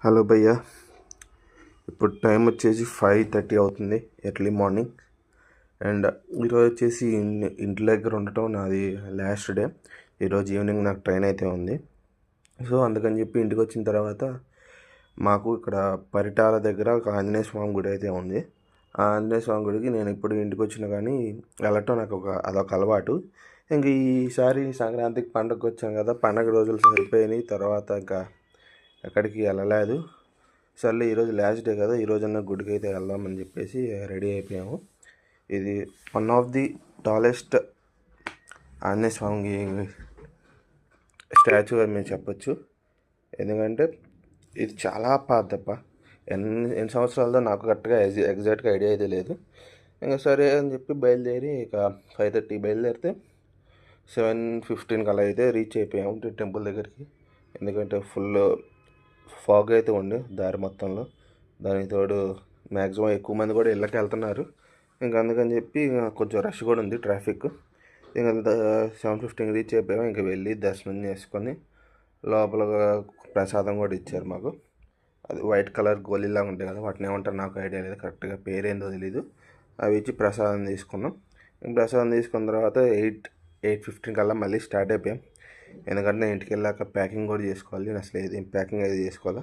Hello భయ్య, ఇప్పుడు time వచ్చేసి 5:30 అవుతుంది, ఎర్లీ మార్నింగ్. అండ్ ఈరోజు వచ్చేసి ఇంటి దగ్గర ఉండటం నాది లాస్ట్ డే. ఈరోజు ఈవినింగ్ నాకు ట్రైన్ అయితే ఉంది. సో అందుకని చెప్పి ఇంటికి వచ్చిన తర్వాత మాకు ఇక్కడ పరిటాల దగ్గర ఒక ఆంజనేయ స్వామి గుడి అయితే ఉంది. ఆ ఆంజనేయ స్వామి గుడికి నేను ఇప్పుడు ఇంటికి వచ్చినా కానీ వెళ్ళటం నాకు అదొక అలవాటు. ఇంక ఈసారి సంక్రాంతికి పండగకి వచ్చాం కదా, పండగ రోజులు సరిపోయినాయి. తర్వాత ఇంకా ఎక్కడికి వెళ్ళలేదు. సర్లే ఈరోజు లాస్ట్ డే కదా, ఈరోజన్నా గుడికి అయితే వెళ్దామని చెప్పేసి రెడీ అయిపోయాము. ఇది one of the tallest Anjaneya Swamy statue అని మేము చెప్పొచ్చు. ఎందుకంటే ఇది చాలా పాతప్ప. ఎన్ని సంవత్సరాలతో నాకు కరెక్ట్గా ఎగ్జాక్ట్గా ఐడియా అయితే లేదు. ఇంకా సరే అని చెప్పి బయలుదేరి ఇక 5:30 బయలుదేరితే 7:15 అలా అయితే రీచ్ అయిపోయాము టెంపుల్ దగ్గరికి. ఎందుకంటే ఫుల్ ఫాగ్ అయితే ఉండే దారి మొత్తంలో. దానికి తోడు మ్యాక్సిమం ఎక్కువ మంది కూడా ఇళ్ళకి వెళ్తున్నారు. ఇంకా అందుకని చెప్పి కొంచెం రష్ కూడా ఉంది, ట్రాఫిక్. ఇంకా 7:15 రీచ్ అయిపోయాము. ఇంకా వెళ్ళి దర్శనం చేసుకొని లోపల ప్రసాదం కూడా ఇచ్చారు మాకు. అది వైట్ కలర్ గోళీలా ఉంటాయి కదా, వాటిని ఏమంటారు నాకు ఐడియా లేదు, కరెక్ట్గా పేరేందో తెలీదు. అవి ఇచ్చి ప్రసాదం తీసుకున్నాం. ప్రసాదం తీసుకున్న తర్వాత 8:15 కల్లా మళ్ళీ స్టార్ట్ అయిపోయాం. ఎందుకంటే నేను ఇంటికి వెళ్ళాక ప్యాకింగ్ కూడా చేసుకోవాలి. నేను అసలు ఏది ప్యాకింగ్ అయితే చేసుకోవాలి.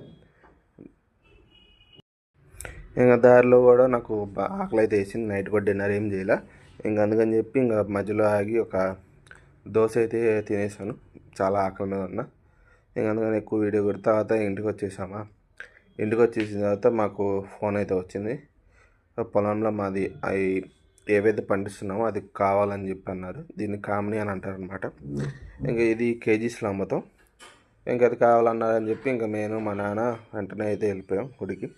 ఇంకా దారిలో కూడా నాకు ఆకలి అయితే వేసింది. నైట్ కూడా డిన్నర్ ఏం చేయాల. ఇంకా అందుకని చెప్పి ఇంకా మధ్యలో ఆగి ఒక దోశ అయితే తినేసాను. చాలా ఆకలి మీద ఉన్నా. ఇంకా అందుకని ఎక్కువ వీడియో కొడిన తర్వాత ఇంటికి వచ్చేసామా. ఇంటికి వచ్చేసిన తర్వాత మాకు ఫోన్ అయితే వచ్చింది. పొలంలో మాది అవి ఏవైతే పండిస్తున్నామో అది కావాలని చెప్పి అన్నారు. దీన్ని కామిని అని అంటారు అనమాట. ఇంకా ఇది కేజీస్లో అమ్ముతాం. ఇంకా అది కావాలన్నారని చెప్పి ఇంకా నేను మా నాన్న వెంటనే అయితే వెళ్ళిపోయాం గుడికి,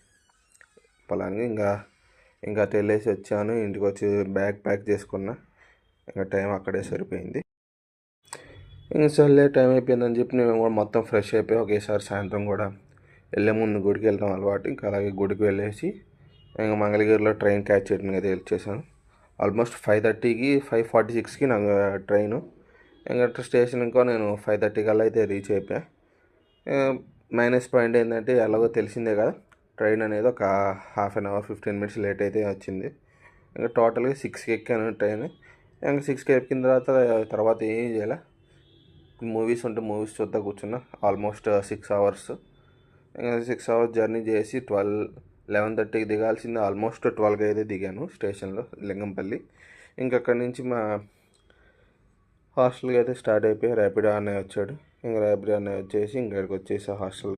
పొలానికి. ఇంకా వెళ్ళేసి వచ్చాను. ఇంటికి వచ్చి బ్యాగ్ ప్యాక్ చేసుకున్నా. ఇంకా టైం అక్కడే సరిపోయింది. ఇంకా సర్లే టైం అయిపోయిందని చెప్పి నేను కూడా మొత్తం ఫ్రెష్ అయిపోయి ఒకేసారి సాయంత్రం కూడా వెళ్ళే ముందు గుడికి వెళ్ళడం అలవాటు. ఇంకా అలాగే గుడికి వెళ్ళేసి ఇంకా మంగళగిరిలో ట్రైన్ క్యాచ్ చేయడానికి అయితే వచ్చేసాను. ఆల్మోస్ట్ 5:30కి 5:46కి నాకు ట్రైను. ఇంకా స్టేషన్ ఇంకో నేను 5:30 కల్లా అయితే రీచ్ అయిపోయా. మైనస్ పాయింట్ ఏంటంటే ఎలాగో తెలిసిందే కదా, ట్రైన్ అనేది ఒక half an hour 15 minutes late అయితే వచ్చింది. ఇంకా టోటల్గా 6కి ఎక్కాను ట్రైన్. ఇంకా 6కి ఎక్కిన తర్వాత ఏం చేయాలి, మూవీస్ ఉంటే మూవీస్ చూద్దా కూర్చున్నా. Almost 6 hours. ఇంకా 6 అవర్స్ జర్నీ చేసి 11:30కి దిగాల్సింది. ఆల్మోస్ట్ 12కి అయితే దిగాను స్టేషన్లో లింగంపల్లి. అక్కడి నుంచి మా హాస్టల్కి అయితే స్టార్ట్ అయిపోయి ర్యాపిడో అన్నయ్య వచ్చాడు. ఇంకా ర్యాపిడో అన్నయ్య వచ్చేసి ఇక్కడికి వచ్చేసి హాస్టల్